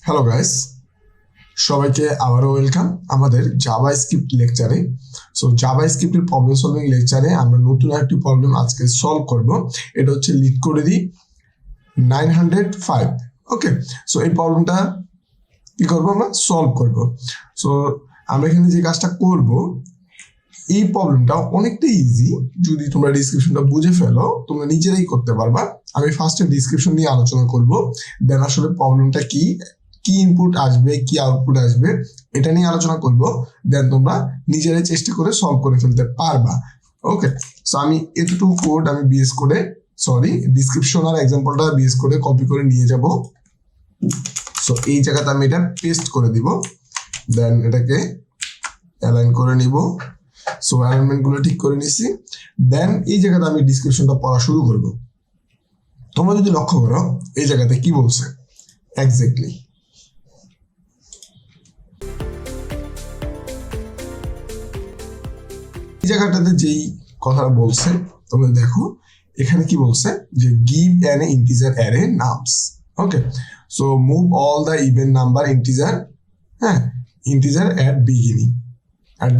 Hello guys, সবাইকে আবারও welcome আমাদের জাভাস্ক্রিপ্ট লেকচারে। সো জাভাস্ক্রিপ্টের প্রবলেম সলভিং লেকচারে আমরা নতুন একটি প্রবলেম আজকে সলভ করব। এটা হচ্ছে লিটকোডেরই 905। ওকে, সো এই প্রবলেমটা কি করবো, আমরা সলভ করব। সো আমরা এখানে যে কাজটা করব, এই প্রবলেমটা অনেকটা ইজি। যদি তোমরা ডিসক্রিপশনটা বুঝে ফেলো তোমরা নিজেরাই করতে পারবা। আমি ফার্স্টে ডিসক্রিপশন নিয়ে আলোচনা করব, দেন আসলে প্রবলেমটা কি ইনপুট আসবে, কি আউটপুট আসবে, এটা নিয়ে আলোচনা করব। দেন তোমরা নিজেরাই চেষ্টা করে সলভ করে ফেলতে পারবা। ওকে, সো আমি এতটুকু কোড আমি বিএস কোডে ডিসক্রিপশন আর এক্সাম্পলটা বিএস কোডে কপি করে নিয়ে যাব। সো এই জায়গাতে আমি এটা পেস্ট করে দিব, দেন এটাকে অ্যালাইন করে নিব। সো অ্যালাইনমেন্ট গুলো ঠিক করে নিছি। দেন এই জায়গাতে আমি ডিসক্রিপশনটা পড়া শুরু করব। তোমরা যদি লক্ষ্য করো এই জায়গাতে কি বলছে এক্স্যাক্টলি। এই জায়গাটাতে যেই কথাটা বলছে তোমরা দেখো, এখানে কি বলছে যে give an integer array nums. Okay, so move all the even number integer, integer at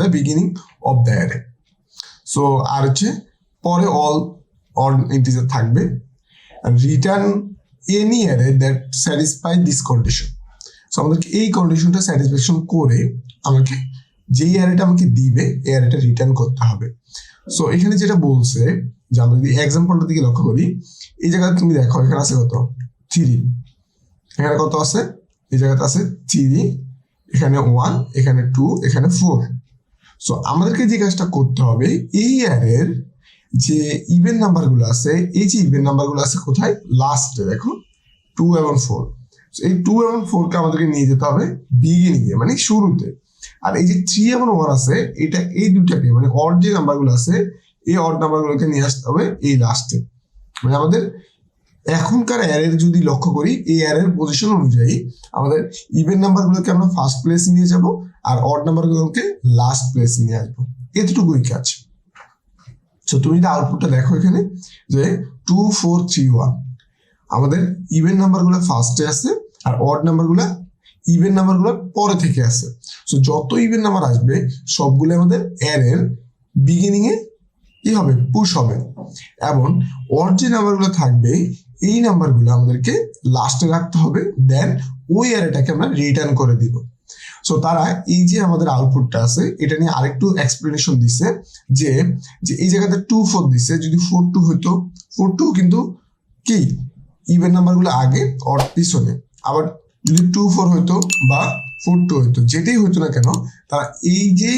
the beginning of the array. So আর হচ্ছে পরে অল ইন্টিজার থাকবে। Return any array that satisfy this condition. So আমাদেরকে এই কন্ডিশনটা satisfaction করে আমাকে যেই অ্যারেটা আমাকে দিবে এই অ্যারেটা রিটার্ন করতে হবে। সো এখানে যেটা বলছে যে আমরা যদি এক্সাম্পলটা দিকে লক্ষ্য করি, এই জায়গায় তুমি দেখো এখানে আছে কত 3, এখানে কত আছে, এই জায়গাতে আছে 3, এখানে 1, এখানে 2, এখানে 4। সো আমাদেরকে যে কাজটা করতে হবে, এই অ্যারের যে ইভেন নাম্বারগুলো আছে, এই যে ইভেন নাম্বারগুলো আছে কোথায়, লাস্টে দেখো 2 এবং 4। এই 2 এবং 4 কে আমাদেরকে নিয়ে যেতে হবে বিগিনিং এ, মানে শুরুতে। আর এই যে 3 এবং 1 আছে, এটা এই দুটাকে মানে অড যে নাম্বারগুলো আছে, এই অড নাম্বারগুলোকে নিয়ে আসতে হবে এই লাস্টে। মানে আমাদের এখনকার অ্যারের যদি লক্ষ্য করি, এই অ্যারের পজিশন অনুযায়ী আমাদের ইভেন নাম্বারগুলোকে আমরা ফার্স্ট প্লেস নিয়ে যাব আর অড নাম্বারগুলোকে লাস্ট প্লেস নিয়ে আসবো। এতটুকুই কাজ। সো তুমি যদি আউটপুটটা দেখো এখানে যে 2 4 3 1, আমাদের ইভেন নাম্বারগুলো ফার্স্টে আছে আর অড নাম্বারগুলো ইভেন নাম্বারগুলো পরে থেকে আসে। সো যত ইভেন নাম্বার আসবে সবগুলো আমাদের অ্যারের বিগিনিং এ কি হবে, পুশ হবে। এবং অড যে নাম্বারগুলো থাকবে এই নাম্বারগুলো আমাদেরকে লাস্টে রাখতে হবে, দেন ওই অ্যারেটাকে আমরা রিটার্ন করে দিব। সো তারা এই যে আমাদের আউটপুটটা আছে এটা নিয়ে আরেকটু এক্সপ্লেনেশন দিছে যে এই জায়গাতে 2 4 দিছে, যদি 4 2 হইতো, 4 2 কিন্তু কি ইভেন নাম্বারগুলো আগে অড পিছনে, আবার যদি 2 4 হইতো বা 4 2 হইতো, যেটাই হইতো না কেন, তারা এই যে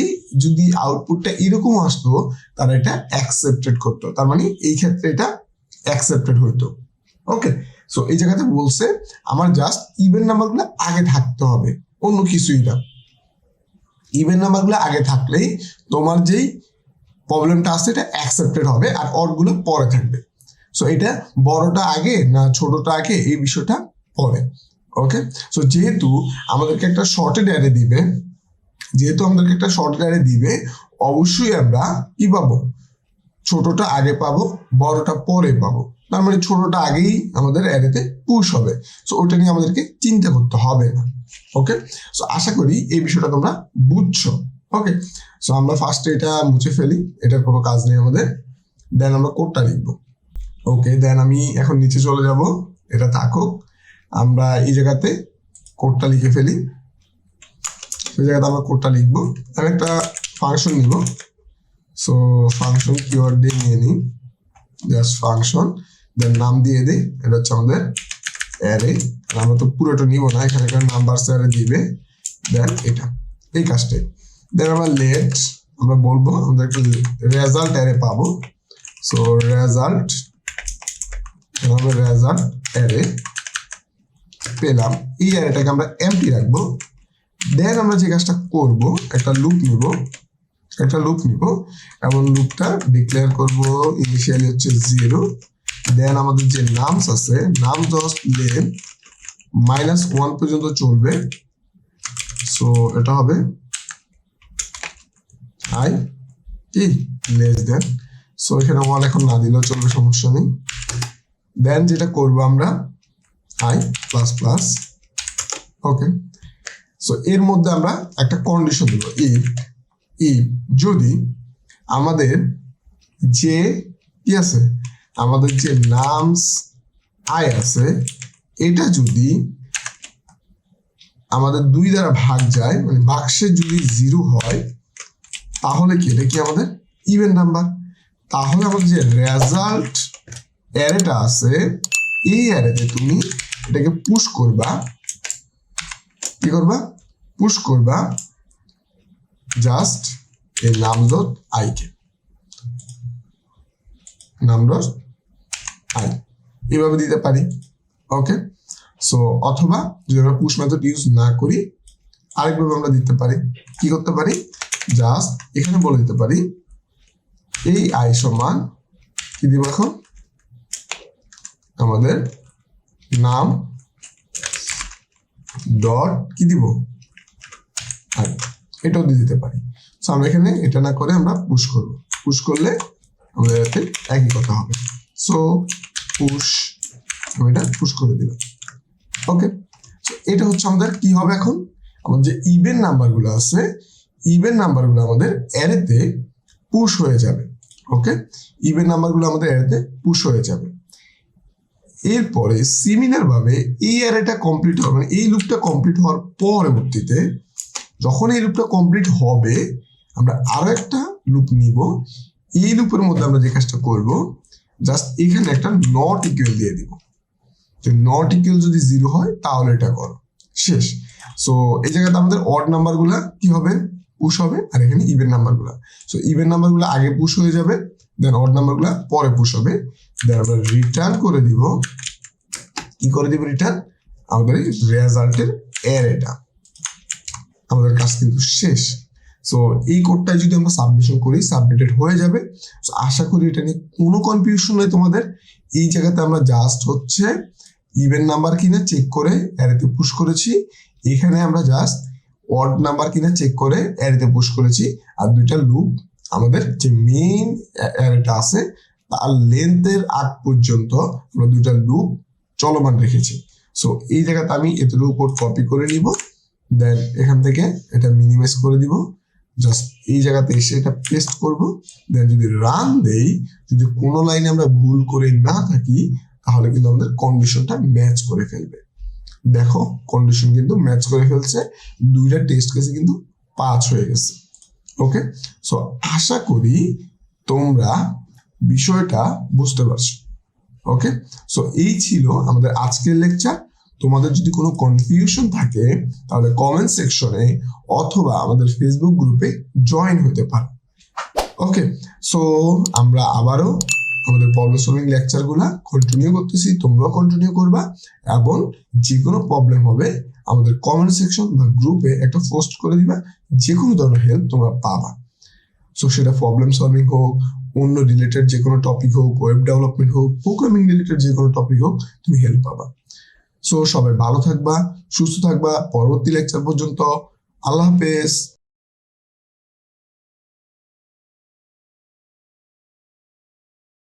যদি আউটপুটটা এরকম আসতো তারা এটা অ্যাকসেপ্টেড করতো। তার মানে এই ক্ষেত্রে এটা অ্যাকসেপ্টেড হইতো। ওকে, সো এই জায়গাতে বলছে আমার জাস্ট ইভেন নাম্বারগুলো আগে থাকতে হবে, অন্য কিছুই না। ইভেন নাম্বারগুলো আগে থাকলেই তোমার যেই প্রবলেমটা আছে এটা অ্যাকসেপ্টেড হবে আর অড গুলো পরে থাকবে। সো এটা বড়টা আগে না ছোটটা আগে এই বিষয়টা পরে। ওকে, সো যেহেতু আমাদেরকে একটা শর্টেড অ্যারে দিবে, অবশ্যই আমরা কি পাবো, ছোটটা আগে পাবো, বড়টা পরে পাবো। তার মানে ছোটটা আগেই আমাদের অ্যারেতে পুশ হবে। সো ওটা নিয়ে আমাদেরকে চিন্তা করতে হবে না। ওকে, সো আশা করি এই বিষয়টা তোমরা বুঝছো। ওকে, সো আমরা ফার্স্টে এটা মুছে ফেলি, এটার কোনো কাজ নেই আমাদের। দেন আমরা কোডটা লিখবো। ওকে, দেন আমি এখন নিচে চলে যাব, এটা থাকুক। আমরা এই জায়গাতে কোডটা লিখে ফেলি। এই জায়গাতে আমরা কোডটা লিখবো। আমি একটা ফাংশন নিব। সো ফাংশন কিওয়ার্ড দিয়ে নিয়ে নিই, জাস্ট ফাংশন, দেন নাম দিয়ে দিই, এটা হচ্ছে আমাদের অ্যারে। আমরা তো পুরোটা নিব না, এখানে একটা নাম্বার অ্যারে দিবে, দেন এটা এই কাজটাই। দেন আমরা আমরা বলবো আমাদের একটা রেজাল্ট অ্যারে পাবো। সো রেজাল্ট অ্যারে পেলাম, এই অ্যারেটাকে আমরা এমটি রাখবো। দেন আমরা যে কাজটা করব, একটা লুপ নিব এবং লুপটা ডিক্লেয়ার করব ইনিশিয়ালি হচ্ছে 0। দেন আমাদের যে নামস আছে, নাম জাস্ট লেন -1 পর্যন্ত চলবে। সো এটা হবে i কি লেস দেন, সো এখানে 1 এখন না দিলেও চলবে, সমস্যা নেই। দেন যেটা করব আমরা i plus plus okay, so এর মধ্যে আমরা একটা কন্ডিশন দেব, ইফ যদি আমাদের যে কি আছে, আমাদের যে নামস আই আছে, এটা যদি আমাদের 2 দ্বারা ভাগ যায়, মানে বাক্সে যদি 0 হয়, তাহলে কি এটা কি আমাদের ইভেন নাম্বার। তাহলে আমাদের যে রেজাল্ট অ্যারেটা আছে, এই অ্যারেতে তুমি এটাকে পুশ করবা, কি করবা, পুশ করবা জাস্ট এই নাম ডট আই কে, নাম ডট আই এভাবে দিতে পারি। ওকে, সো অথবা যদি আমরা পুশ মেথড ইউজ না করি, আরেকভাবে আমরা দিতে পারি, কি করতে পারি, জাস্ট এখানে বলে দিতে পারি এই আই সমান কি দিব, এখন আমাদের নাম ডট কি দিব আই, এটাও দিয়ে দিতে পারি। সো আমরা এখানে এটা না করে আমরা পুশ করব, পুশ করলে আমাদের এতে একই কথা হবে। সো পুশ, আমি এটা পুশ করে দিলাম। ওকে, এটা হচ্ছে আমাদের কি হবে, এখন আমাদের যে ইভেন নাম্বারগুলো আছে, ইভেন নাম্বারগুলো আমাদের অ্যারেতে পুশ হয়ে যাবে। ওকে, ইভেন নাম্বারগুলো আমাদের অ্যারেতে পুশ হয়ে যাবে। এরপরে সিমিলার ভাবে এই অ্যারেটা কমপ্লিট হবে, মানে এই লুপটা কমপ্লিট হওয়ার পরবর্তীতে যখন এই লুপটা কমপ্লিট হবে, আমরা আরো একটা লুপ নিব। এই লুপের মধ্যে আমরা যে কাজটা করব, জাস্ট এখানে একটা নট ইকুয়াল দিয়ে দিব, যে নট ইকুয়াল যদি 0 হয় তাহলে এটা করো, শেষ। সো এই জায়গাতে আমাদের অড নাম্বারগুলা কি হবে, পুশ হবে, আর এখানে ইভেন নাম্বারগুলা, সো ইভেন নাম্বারগুলো আগে পুশ হয়ে যাবে, দেন অড নাম্বারগুলা পরে পুশ হবে, দেন আমরা রিটার্ন করে দিব, কি করে দিব রিটার্ন, আমাদের এই রেজাল্টের অ্যারেটা, আমাদের কাজ কিন্তু শেষ। সো এই কোডটাই যদি আমরা সাবমিশন করি, সাবমিটেড হয়ে যাবে। সো আশা করি এটা নিয়ে কোনো কনফিউশন নেই তোমাদের। এই জায়গাতে আমরা জাস্ট হচ্ছে ইভেন নাম্বার কিনা চেক করে অ্যারেতে পুশ করেছি, এখানে আমরা জাস্ট অড নাম্বার কিনা চেক করে অ্যারেতে পুশ করেছি, আর দুইটা লুপ আমাদের যে মেইন অ্যারেটা আছে তার লেন্থের আগ পর্যন্ত আমরা দুইটা লুপ চলমান রেখেছি। সো এই জায়গাতে আমি এতটুকু কোড কপি করে নিব, দেন এখান থেকে এটা মিনিমাইজ করে দিব, জাস্ট এই জায়গাতে এসে এটা পেস্ট করব, দেন যদি রান দেই, যদি কোনো লাইনে আমরা ভুল করে না থাকি, তাহলে কিন্তু আমাদের কন্ডিশনটা ম্যাচ করে ফেলবে। দেখো কন্ডিশন কিন্তু ম্যাচ করে ফেলছে, দুইটা টেস্ট কেসে কিন্তু 5 হয়ে গেছে। ওকে, সো আশা করি তোমরা বিষয়টা বুঝতে পারছো। ওকে, সো এই ছিল আমাদের আজকের লেকচার। তোমাদের যদি কোনো কনফিউশন থাকে তাহলে কমেন্ট সেকশনে অথবা আমাদের ফেসবুক গ্রুপে জয়েন হতে পারো। ওকে, সো আমরা আবারও আমাদের প্রবলেম সলভিং লেকচারগুলো কন্টিনিউ করতেছি, তোমরাও কন্টিনিউ করবা, এবং যে কোনো প্রবলেম হবে আমাদের কমেন্ট সেকশন বা গ্রুপে একটা পোস্ট করে দিবা, যে কোনো ধরনের হেল্প তোমরা পাবা। সো সেটা প্রবলেম সলভিং হোক, অন্য রিলেটেড যে কোনো টপিক হোক, ওয়েব ডেভেলপমেন্ট হোক, প্রোগ্রামিং রিলেটেড যে কোনো টপিক হোক, তুমি হেল্প পাবা। সো সবাই ভালো থাকবা, সুস্থ থাকবা, পরবর্তী লেকচার পর্যন্ত আল্লাহ হাফেজ।